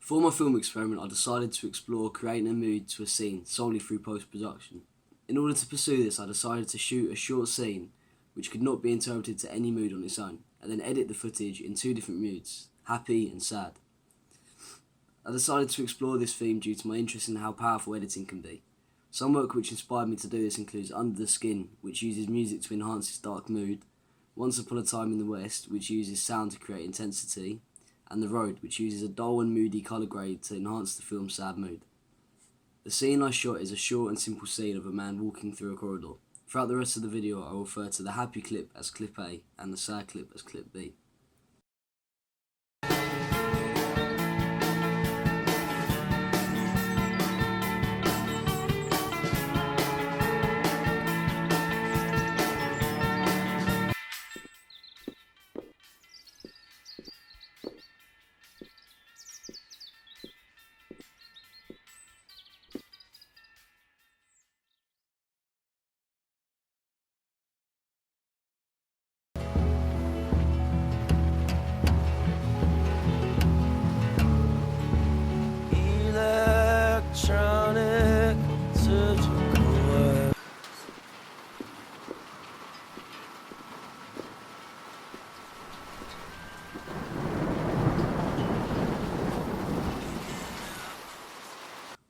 For my film experiment, I decided to explore creating a mood to a scene solely through post-production. In order to pursue this, I decided to shoot a short scene which could not be interpreted to any mood on its own, and then edit the footage in two different moods, happy and sad. I decided to explore this theme due to my interest in how powerful editing can be. Some work which inspired me to do this includes Under the Skin, which uses music to enhance its dark mood, Once Upon a Time in the West, which uses sound to create intensity, and The Road, which uses a dull and moody colour grade to enhance the film's sad mood. The scene I shot is a short and simple scene of a man walking through a corridor. Throughout the rest of the video, I will refer to the happy clip as clip A and the sad clip as clip B. Electronic surgical work.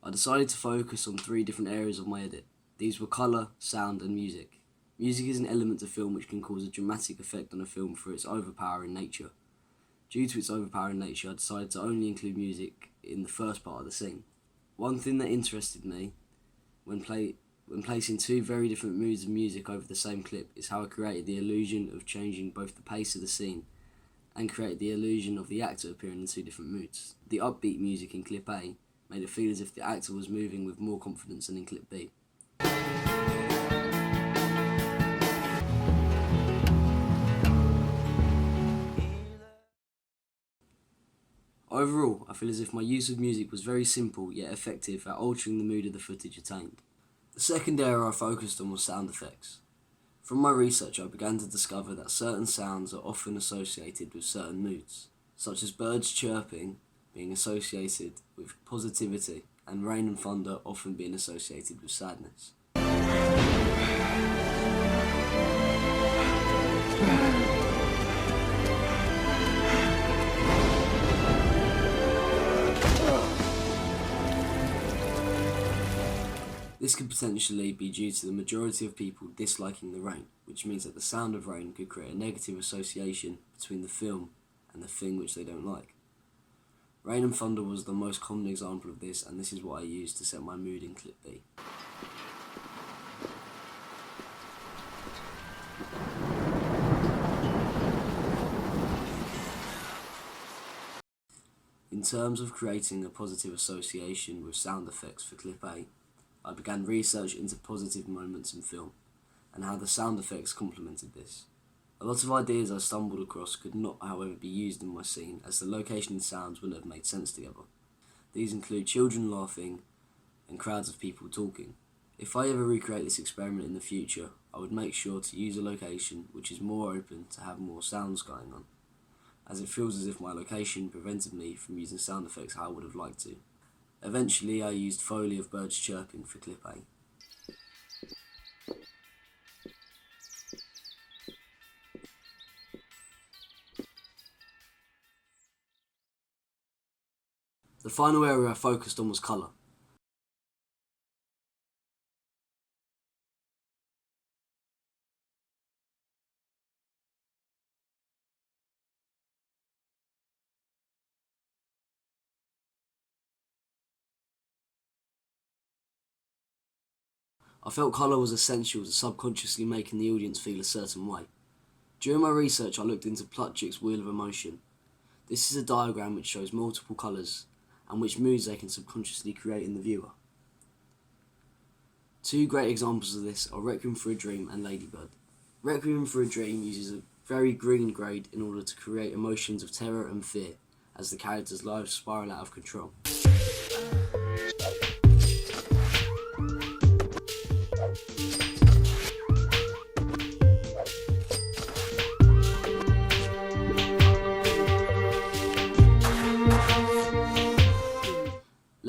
I decided to focus on three different areas of my edit. These were colour, sound and music. Music is an element of film which can cause a dramatic effect on a film through its overpowering nature. Due to its overpowering nature, I decided to only include music in the first part of the scene. One thing that interested me when placing two very different moods of music over the same clip is how I created the illusion of changing both the pace of the scene and created the illusion of the actor appearing in two different moods. The upbeat music in clip A made it feel as if the actor was moving with more confidence than in clip B. Overall, I feel as if my use of music was very simple yet effective at altering the mood of the footage attained. The second area I focused on was sound effects. From my research, I began to discover that certain sounds are often associated with certain moods, such as birds chirping being associated with positivity and rain and thunder often being associated with sadness. This could potentially be due to the majority of people disliking the rain, which means that the sound of rain could create a negative association between the film and the thing which they don't like. Rain and thunder was the most common example of this, and this is what I used to set my mood in clip B. In terms of creating a positive association with sound effects for clip A, I began research into positive moments in film, and how the sound effects complemented this. A lot of ideas I stumbled across could not, however, be used in my scene, as the location and sounds wouldn't have made sense together. These include children laughing and crowds of people talking. If I ever recreate this experiment in the future, I would make sure to use a location which is more open to have more sounds going on, as it feels as if my location prevented me from using sound effects how I would have liked to. Eventually, I used Foley of birds chirping for clip A. The final area I focused on was colour. I felt colour was essential to subconsciously making the audience feel a certain way. During my research, I looked into Plutchik's Wheel of Emotion. This is a diagram which shows multiple colours and which moods they can subconsciously create in the viewer. Two great examples of this are Requiem for a Dream and Ladybird. Requiem for a Dream uses a very green grade in order to create emotions of terror and fear as the character's lives spiral out of control.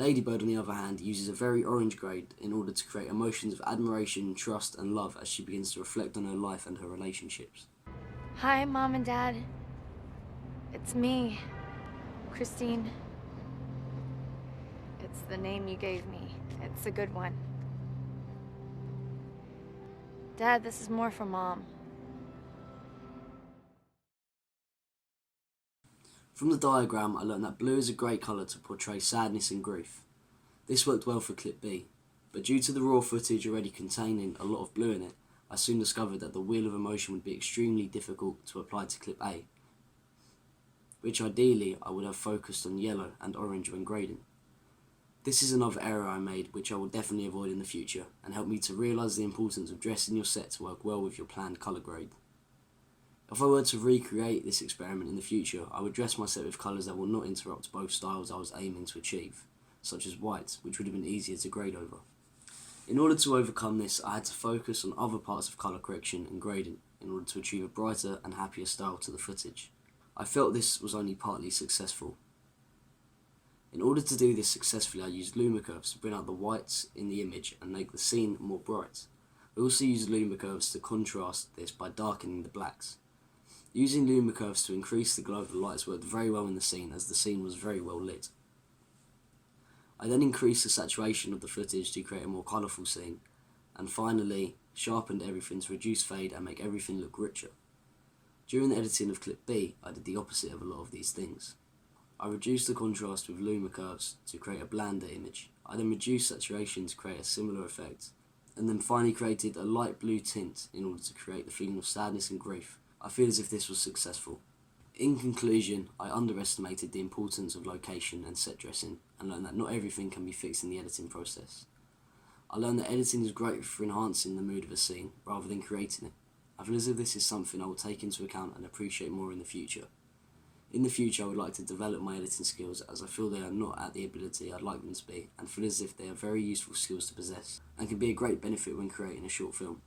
Ladybird, on the other hand, uses a very orange grade in order to create emotions of admiration, trust and love as she begins to reflect on her life and her relationships. Hi, Mom and Dad. It's me, Christine. It's the name you gave me. It's a good one. Dad, this is more for Mom. From the diagram, I learned that blue is a great colour to portray sadness and grief. This worked well for clip B, but due to the raw footage already containing a lot of blue in it, I soon discovered that the wheel of emotion would be extremely difficult to apply to clip A, which ideally I would have focused on yellow and orange when grading. This is another error I made which I will definitely avoid in the future and help me to realise the importance of dressing your set to work well with your planned colour grade. If I were to recreate this experiment in the future, I would dress my set with colours that will not interrupt both styles I was aiming to achieve, such as white, which would have been easier to grade over. In order to overcome this, I had to focus on other parts of colour correction and grading in order to achieve a brighter and happier style to the footage. I felt this was only partly successful. In order to do this successfully, I used luma curves to bring out the whites in the image and make the scene more bright. I also used luma curves to contrast this by darkening the blacks. Using luma curves to increase the glow of the lights worked very well in the scene as the scene was very well lit. I then increased the saturation of the footage to create a more colourful scene, and finally sharpened everything to reduce fade and make everything look richer. During the editing of clip B, I did the opposite of a lot of these things. I reduced the contrast with luma curves to create a blander image. I then reduced saturation to create a similar effect, and then finally created a light blue tint in order to create the feeling of sadness and grief. I feel as if this was successful. In conclusion, I underestimated the importance of location and set dressing and learned that not everything can be fixed in the editing process. I learned that editing is great for enhancing the mood of a scene rather than creating it. I feel as if this is something I will take into account and appreciate more in the future. In the future, I would like to develop my editing skills as I feel they are not at the ability I'd like them to be and feel as if they are very useful skills to possess and can be a great benefit when creating a short film.